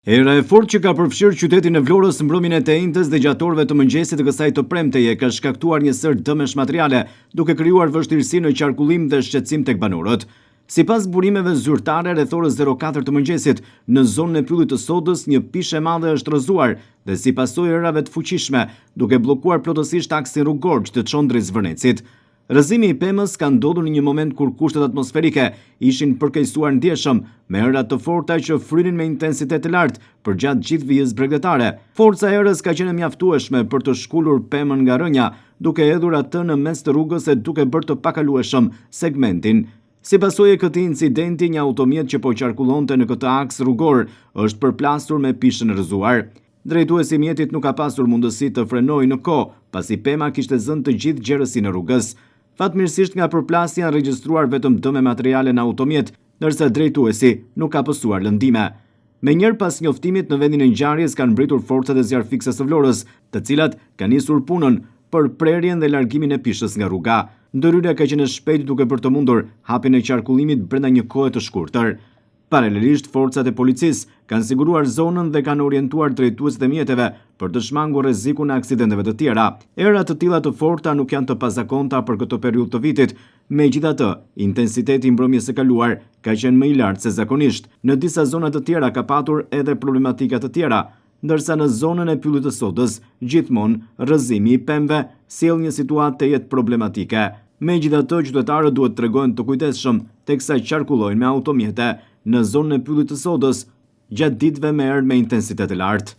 Era e fortë që ka përfshirë qytetin e Vlorës mbrëmjen e të enjtës dhe gjatorëve të mëngjesit të kësaj të premteje ka shkaktuar një sër dëmesh materiale, duke krijuar vështirësi në qarkullim dhe shqetësim tek banorët. Sipas burimeve zyrtare, rreth orës 04 të mëngjesit, në zonën e pyllit të Sodës, një pishë e madhe është rrëzuar dhe si pasojë erave të fuqishme, duke bllokuar plotësisht aksin rrugor që të çon drejt Zvërnecit. Rrëzimi i pemës ka ndodhur në një moment kur kushtet atmosferike ishin përkeqësuar ndjeshëm me ëra të forta që frynin me intensitet të lartë përgjatë gjithë vijës bregdetare. Forca e erës ka qenë mjaftueshme për të shkulur pemën nga rënja, duke hedhur atë në mes të rrugës e duke bërë të pakalueshëm segmentin. Si pasojë e këtij incidenti, një automjet që po qarkullonte në këtë aks rrugor është përplasur me pishën e rrëzuar. Drejtuesi i mjetit nuk ka pasur mundësi të frenojë në kohë, pasi pema kishte zënë të gjithë gjerësinë e rrugës. Fatmirësisht nga përplasja janë regjistruar vetëm dëme materiale në automjet, ndërsa drejtuesi nuk ka pësuar lëndime. Me njërë pas njoftimit në vendin e ngjarjes kanë mbritur forcat e zjarfikse së Vlorës, të cilat kanë nisur punën për prerjen dhe largimin e pishës nga rruga. Ndërhyrja ka qenë e shpejtë duke bërë të mundur hapjen e qarkullimit brenda një kohe të shkurtër. Paralelisht, forcat e policisë kanë siguruar zonën dhe kanë orientuar drejtuesit e mjeteve për të shmangur rrezikun e aksidenteve të tjera. Era të tilla të forta nuk janë të pazakonta për këtë periudhë të vitit. Megjithatë, intensiteti i mbrëmjes së kaluar ka qenë më i lartë se zakonisht. Në disa zona të tjera ka patur edhe problematika të tjera, ndërsa në zonën e pyllit të Sodës, gjithmonë rrëzimi i pemëve sjell një situatë të jetë problematike. Megjithatë, qytetarët duhet të tregojnë të kujdesshëm teksa qarkullojnë me automjete në zonën e pyllit të Sodës gjatë ditëve me erë me intensitet të lartë.